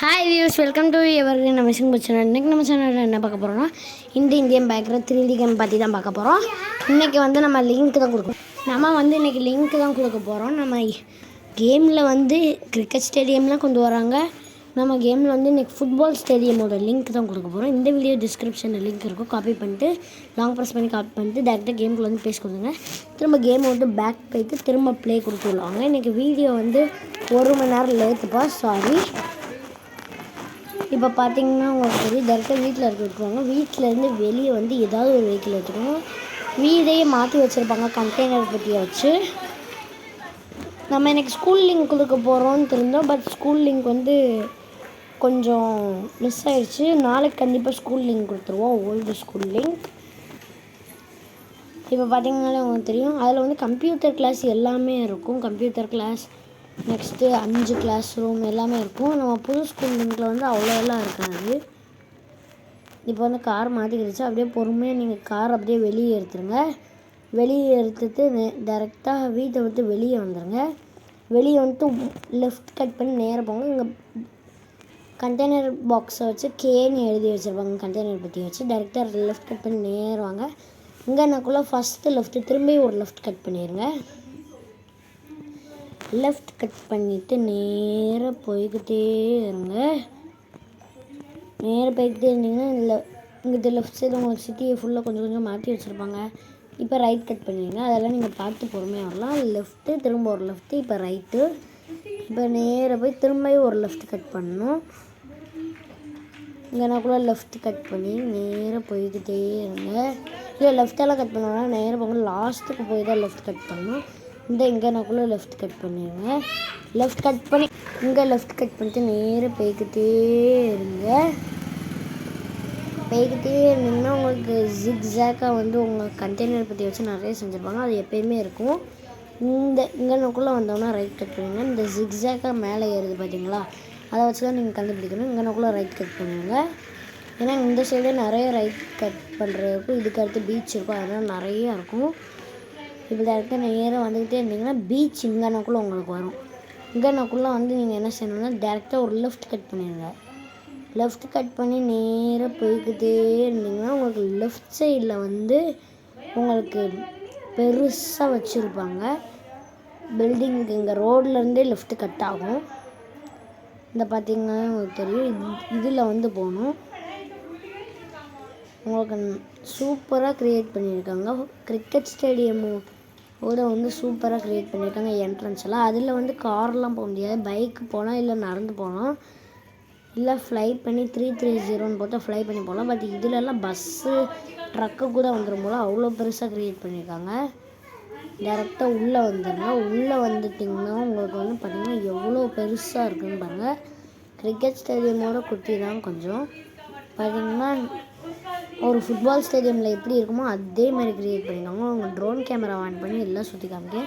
Hi views, welcome to evergreen amazing book channel. இன்றைக்கி நம்ம சேனலில் என்ன பார்க்க போகிறோம்னா இந்தியன் கேம் பேக்கிற 3D கேம் பற்றி தான் பார்க்க போகிறோம். இன்றைக்கி நம்ம லிங்க் தான் கொடுக்கணும். இன்றைக்கி லிங்க் தான் கொடுக்க போகிறோம். நம்ம கேமில் கிரிக்கெட் ஸ்டேடியம்லாம் கொண்டு வராங்க. நம்ம கேமில் இன்றைக்கி ஃபுட்பால் ஸ்டேடியமோட லிங்க் தான் கொடுக்க போகிறோம். இந்த வீடியோ டிஸ்கிரிப்ஷனில் லிங்க் இருக்கும். காப்பி பண்ணிட்டு லாங் ப்ரெஸ் பண்ணி காப்பி பண்ணிட்டு டேரெக்டாக கேமுக்குள்ள பேசி கொடுங்க. திரும்ப கேமை பேக் போய்ட்டு திரும்ப ப்ளே கொடுத்து விடுவாங்க. இன்றைக்கி வீடியோ 1 மணி நேரம் லேட்டுப்பா, சாரி. இப்போ பார்த்தீங்கன்னா உங்களுக்கு தெரியும், டேரெக்டாக வீட்டில் இருக்க விட்டுருவாங்க. வீட்டிலேருந்து வெளியே ஏதாவது ஒரு வெஹிக்கிள் வச்சுருக்கோம். வீடையே மாற்றி வச்சுருப்பாங்க கண்டெய்னர் பெட்டியை வச்சு. நம்ம இன்றைக்கி ஸ்கூல் லிங்க் கொடுக்க போகிறோன்னு தெரிஞ்சோம். பட் ஸ்கூல் லிங்க் கொஞ்சம் மிஸ் ஆகிடுச்சு. நாளைக்கு கண்டிப்பாக ஸ்கூல் லிங்க் கொடுத்துருவோம், ஓல்டு ஸ்கூல் லிங்க். இப்போ பார்த்தீங்கன்னாலே உங்களுக்கு தெரியும், அதில் கம்ப்யூட்டர் கிளாஸ் எல்லாமே இருக்கும். Computer class, next 5 class room எல்லாமே இருக்கும். நம்ம புது ஸ்கூல் லிங்கில் அவ்வளோலாம் இருக்காது. இப்போ கார் மாற்றிக்கிடுச்சு. அப்படியே பொறுமையாக நீங்கள் கார் அப்படியே வெளியே எடுத்துருங்க. வெளியே எடுத்துட்டு டேரெக்டாக வீட்டை விட்டு வெளியே வந்துடுங்க. வெளியே லெஃப்ட் கட் பண்ணி நேராக போங்க. இங்கே கண்டெய்னர் பாக்ஸை வச்சு கேன்னு எழுதி வச்சுருப்பாங்க. கண்டெய்னர் பற்றி வச்சு டேரெக்டாக லெஃப்ட் கட் பண்ணி நேராக வாங்க. இங்கே எனக்குள்ளே ஃபஸ்ட்டு லெஃப்ட்டு திரும்பி ஒரு லெஃப்ட் கட் பண்ணிடுங்க. லெஃப்ட் கட் பண்ணிவிட்டு நேராக போய்கிட்டே இருங்க. நேராக போய்கிட்டே இருந்தீங்கன்னா இங்கிட்ட லெஃப்ட் சைடு உங்களுக்கு சிட்டியை ஃபுல்லாக கொஞ்சம் கொஞ்சம் மாற்றி வச்சுருப்பாங்க. இப்போ ரைட் கட் பண்ணிடுங்க. அதெல்லாம் நீங்கள் பார்த்து பொறுமையாக வரலாம். லெஃப்ட்டு, திரும்ப ஒரு லெஃப்ட்டு, இப்போ ரைட்டு. இப்போ நேராக போய் திரும்ப ஒரு லெஃப்ட் கட் பண்ணணும். இங்கே எனக்குள்ளே லெஃப்ட் கட் பண்ணி நேராக போய்கிட்டே இருங்க. இல்லை லெஃப்டெல்லாம் கட் பண்ணுவோம்னா நேராக போங்க. லாஸ்ட்டுக்கு போய் தான் லெஃப்ட் கட் பண்ணணும். இங்கே எனக்குள்ளே லெஃப்ட் கட் பண்ணிடுங்க. லெஃப்ட் கட் பண்ணி இங்கே லெஃப்ட் கட் பண்ணிட்டு நேராக போய்கிட்டே இருங்க. போய்கிட்டே இருந்தீங்கன்னா உங்களுக்கு ஜிக்ஸாக்காக உங்கள் கண்டெய்னர் பற்றி வச்சு நிறைய செஞ்சுருப்பாங்க. அது எப்போயுமே இருக்கும். இங்கே எனக்குள்ளே வந்தோம்னா ரைட் கட் பண்ணுங்க. இந்த ஜிக்ஸாக்காக மேலே ஏறுது பார்த்தீங்களா, அதை வச்சு தான் நீங்கள் கண்டுபிடிக்கணும். இங்கே எனக்குள்ளே ரைட் கட் பண்ணுங்க. ஏன்னா இந்த சைடே நிறைய ரைட் கட் பண்ணுறது இருக்கும். இதுக்கு அடுத்து பீச் இருக்கும், அதெல்லாம் நிறையா இருக்கும். இப்போ டேரெக்டாக நேராக வந்துக்கிட்டே இருந்தீங்கன்னா பீச் இங்கனக்குள்ளே உங்களுக்கு வரும். இங்கனக்குள்ளே நீங்கள் என்ன செய்யணும்னா டேரெக்டாக ஒரு லெஃப்ட் கட் பண்ணிடுங்க. லெஃப்ட் கட் பண்ணி நேராக போய்கிட்டே இருந்தீங்கன்னா உங்களுக்கு லெஃப்ட் சைடில் உங்களுக்கு பெருசாக வச்சுருப்பாங்க பில்டிங்க்கு. இங்கே ரோட்லேருந்தே லெஃப்ட் கட் ஆகும். இந்த பார்த்திங்கன்னா உங்களுக்கு தெரியும், இதில் போகணும். உங்களுக்கு சூப்பராக க்ரியேட் பண்ணியிருக்காங்க. கிரிக்கெட் ஸ்டேடியமோட சூப்பராக க்ரியேட் பண்ணியிருக்காங்க என்ட்ரன்ஸ் எல்லாம். அதில் கார்லாம் போக முடியாது, பைக்கு போகலாம், இல்லை நடந்து போகலாம், இல்லை ஃப்ளை பண்ணி 330ன்னு போட்டு ஃப்ளை பண்ணி போகலாம். பட் இதிலெல்லாம் பஸ்ஸு ட்ரக்கு கூட வந்துடும் போல், அவ்வளோ பெருசாக க்ரியேட் பண்ணியிருக்காங்க. டேரெக்டாக உள்ளே வந்துடுங்க. உள்ளே வந்துட்டிங்கன்னா உங்களுக்கு பார்த்திங்கன்னா எவ்வளோ பெருசாக இருக்குதுன்னு பாருங்கள். கிரிக்கெட் ஸ்டேடியமோட குட்டி தான் கொஞ்சம். பார்த்திங்கன்னா ஒரு ஃபுட்பால் ஸ்டேடியமில் எப்படி இருக்குமோ அதே மாதிரி க்ரியேட் பண்ணியிருக்காங்க. உங்கள் ட்ரோன் கேமரா ஆன் பண்ணி எல்லாம் சுற்றி காமிக்க.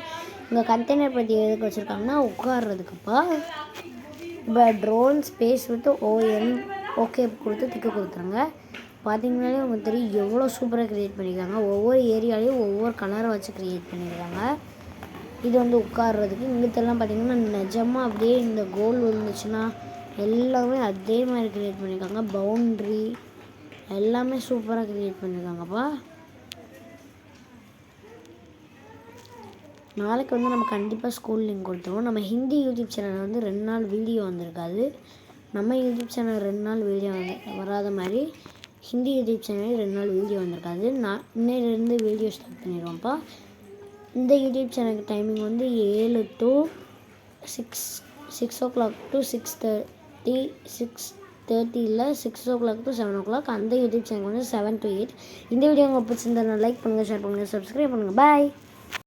உங்கள் கண்டெய்னர் பற்றி எதுக்கு வச்சுருக்காங்கன்னா உட்கார்றதுக்குப்பா. இப்போ ட்ரோன் ஸ்பேஸ் விட்டு ஓகே கொடுத்து டிக்கு கொடுத்துருங்க. பார்த்திங்கனாலே உங்களுக்கு தெரியும் எவ்வளோ சூப்பராக க்ரியேட் பண்ணியிருக்காங்க. ஒவ்வொரு ஏரியாலையும் ஒவ்வொரு கலரை வச்சு க்ரியேட் பண்ணியிருக்காங்க. இது உட்கார்றதுக்கு. இங்கிட்டெல்லாம் பார்த்திங்கன்னா நிஜமாக அப்படியே இந்த கோல் விழுந்துச்சுன்னா எல்லாமே அதே மாதிரி க்ரியேட் பண்ணியிருக்காங்க. பவுண்ட்ரி எல்லாமே சூப்பராக க்ரியேட் பண்ணியிருக்காங்கப்பா. நாளைக்கு நம்ம கண்டிப்பாக ஸ்கூல் லிங்க் கொடுத்துருவோம். நம்ம ஹிந்தி யூடியூப் சேனல் 2 நாள் வீடியோ வந்திருக்காது. நம்ம யூடியூப் சேனல் 2 நாள் வீடியோ வராத மாதிரி ஹிந்தி யூடியூப் சேனல் 2 நாள் வீடியோ வந்திருக்காது. நான் இன்னையிலேருந்து வீடியோ ஸ்டார்ட் பண்ணிடுவோம்ப்பா. இந்த யூடியூப் சேனலுக்கு டைமிங் 7 to 6 o'clock to 6:30 இல்லை 6 o'clock to 7 o'clock. அந்த யூடியூப் சேனல் 7 to 8. இந்த வீடியோ உங்களுக்கு பிடிச்சிருந்தா லைக் பண்ணுங்கள், ஷேர் பண்ணுங்கள், சப்ஸ்கிரைப் பண்ணுங்கள். பாய்.